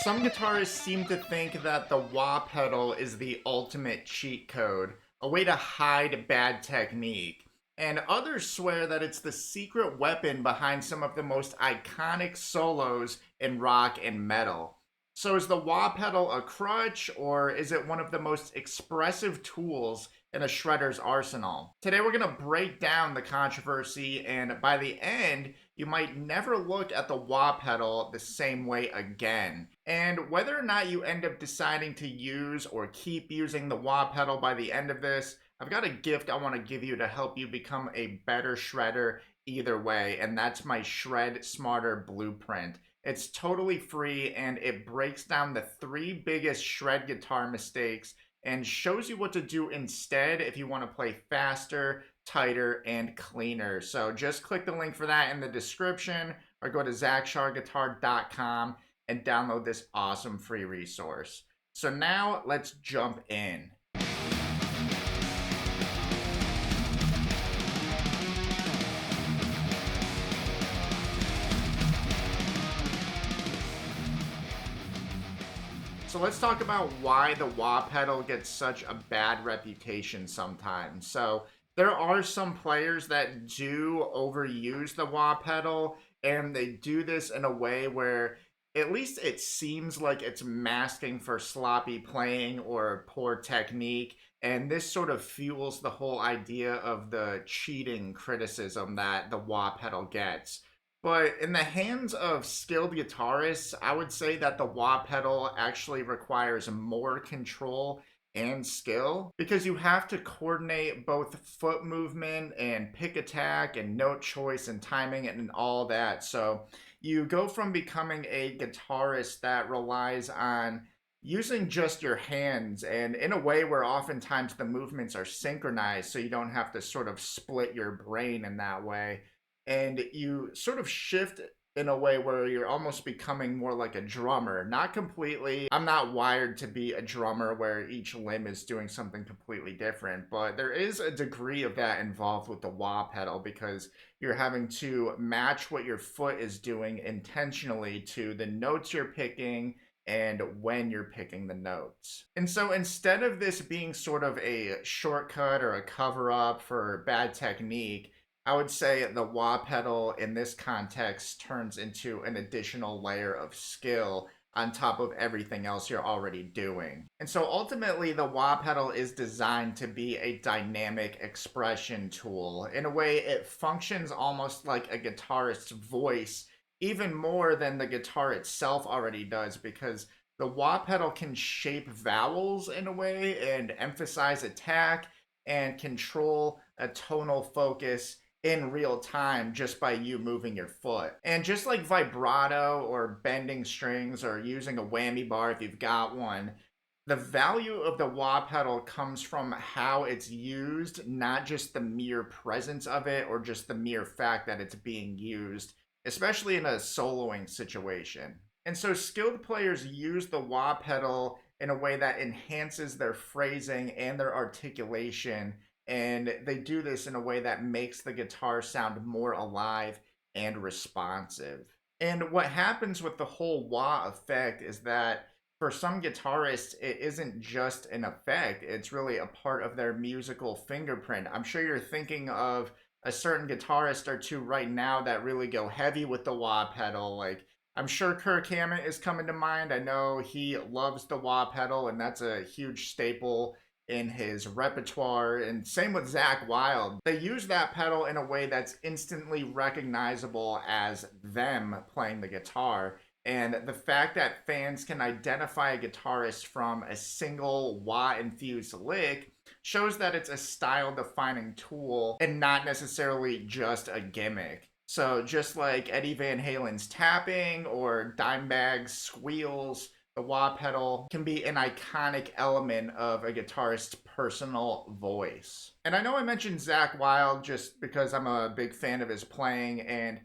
Some guitarists seem to think that the wah pedal is the ultimate cheat code, a way to hide bad technique. And others swear that it's the secret weapon behind some of the most iconic solos in rock and metal. So is the wah pedal a crutch, or is it one of the most expressive tools in a shredder's arsenal? Today we're going to break down the controversy, and by the end, you might never look at the wah pedal the same way again. And whether or not you end up deciding to use or keep using the wah pedal by the end of this, I've got a gift I want to give you to help you become a better shredder either way, and that's my Shred Smarter Blueprint. It's totally free and it breaks down the 3 biggest shred guitar mistakes and shows you what to do instead if you want to play faster, tighter, and cleaner. So just click the link for that in the description or go to zachsharguitar.com and download this awesome free resource. So now let's jump in. So let's talk about why the wah pedal gets such a bad reputation sometimes. So there are some players that do overuse the wah pedal, and they do this in a way where at least it seems like it's masking for sloppy playing or poor technique. And this sort of fuels the whole idea of the cheating criticism that the wah pedal gets. But in the hands of skilled guitarists, I would say that the wah pedal actually requires more control and skill because you have to coordinate both foot movement and pick attack and note choice and timing and all that. So you go from becoming a guitarist that relies on using just your hands and in a way where oftentimes the movements are synchronized so you don't have to sort of split your brain in that way, and you sort of shift in a way where you're almost becoming more like a drummer. Not completely. I'm not wired to be a drummer where each limb is doing something completely different, but there is a degree of that involved with the wah pedal because you're having to match what your foot is doing intentionally to the notes you're picking and when you're picking the notes. And so instead of this being sort of a shortcut or a cover up for bad technique, I would say the wah pedal in this context turns into an additional layer of skill on top of everything else you're already doing. And so ultimately, the wah pedal is designed to be a dynamic expression tool. In a way, it functions almost like a guitarist's voice, even more than the guitar itself already does, because the wah pedal can shape vowels in a way and emphasize attack and control a tonal focus in real time just by you moving your foot. And just like vibrato or bending strings or using a whammy bar if you've got one, the value of the wah pedal comes from how it's used, not just the mere presence of it or just the mere fact that it's being used, especially in a soloing situation. And so skilled players use the wah pedal in a way that enhances their phrasing and their articulation, and they do this in a way that makes the guitar sound more alive and responsive. And what happens with the whole wah effect is that for some guitarists, it isn't just an effect, it's really a part of their musical fingerprint. I'm sure you're thinking of a certain guitarist or two right now that really go heavy with the wah pedal. Like, I'm sure Kirk Hammett is coming to mind. I know he loves the wah pedal, and that's a huge staple in his repertoire, and same with Zakk Wylde. They use that pedal in a way that's instantly recognizable as them playing the guitar, and the fact that fans can identify a guitarist from a single wah-infused lick shows that it's a style-defining tool and not necessarily just a gimmick. So just like Eddie Van Halen's tapping or Dimebag's squeals, the wah pedal can be an iconic element of a guitarist's personal voice. And I know I mentioned Zakk Wylde just because I'm a big fan of his playing, and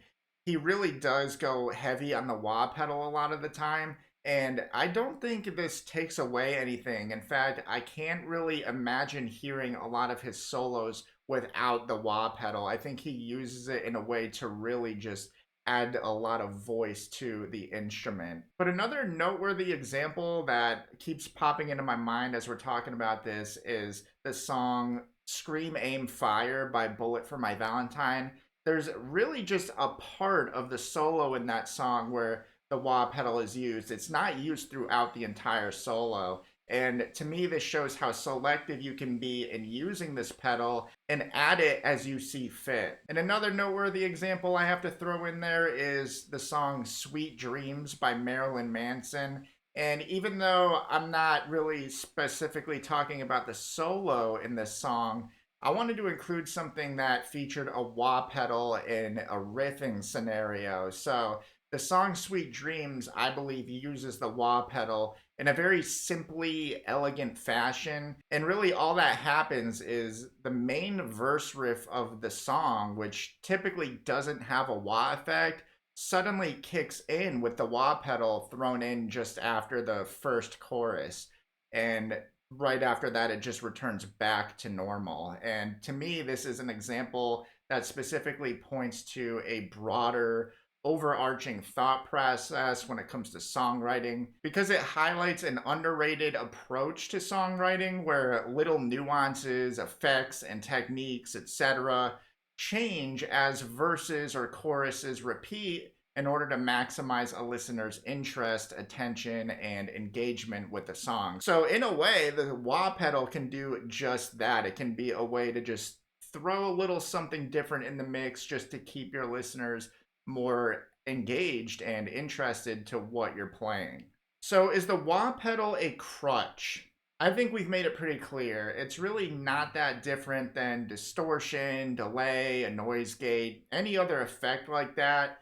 he really does go heavy on the wah pedal a lot of the time. And I don't think this takes away anything. In fact, I can't really imagine hearing a lot of his solos without the wah pedal. I think he uses it in a way to really just add a lot of voice to the instrument. But another noteworthy example that keeps popping into my mind as we're talking about this is the song Scream Aim Fire by Bullet for My Valentine. There's really just a part of the solo in that song where the wah pedal is used. It's not used throughout the entire solo. And to me, this shows how selective you can be in using this pedal and add it as you see fit. And another noteworthy example I have to throw in there is the song Sweet Dreams by Marilyn Manson. And even though I'm not really specifically talking about the solo in this song, I wanted to include something that featured a wah pedal in a riffing scenario. So the song Sweet Dreams, I believe, uses the wah pedal in a very simply elegant fashion. And really, all that happens is the main verse riff of the song, which typically doesn't have a wah effect, suddenly kicks in with the wah pedal thrown in just after the first chorus. And right after that, it just returns back to normal. And to me, this is an example that specifically points to a broader overarching thought process when it comes to songwriting, because it highlights an underrated approach to songwriting where little nuances, effects, and techniques, etc., change as verses or choruses repeat in order to maximize a listener's interest, attention, and engagement with the song. So in a way, the wah pedal can do just that. It can be a way to just throw a little something different in the mix just to keep your listeners more engaged and interested to what you're playing. So is the wah pedal a crutch? I think we've made it pretty clear. It's really not that different than distortion, delay, a noise gate, any other effect like that.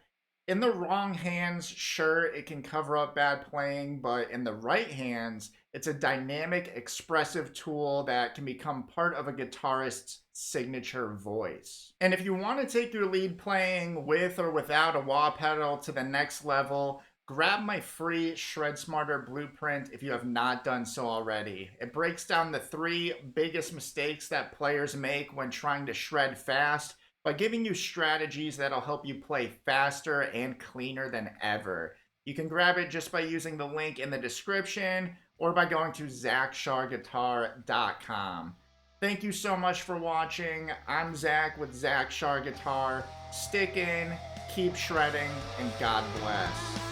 In the wrong hands, sure, it can cover up bad playing, but in the right hands, it's a dynamic, expressive tool that can become part of a guitarist's signature voice. And if you want to take your lead playing with or without a wah pedal to the next level, grab my free Shred Smarter blueprint if you have not done so already. It breaks down the 3 biggest mistakes that players make when trying to shred fast by giving you strategies that'll help you play faster and cleaner than ever. You can grab it just by using the link in the description or by going to ZachSharGuitar.com. Thank you so much for watching. I'm Zach with Zach Shar Guitar. Stick in, keep shredding, and God bless.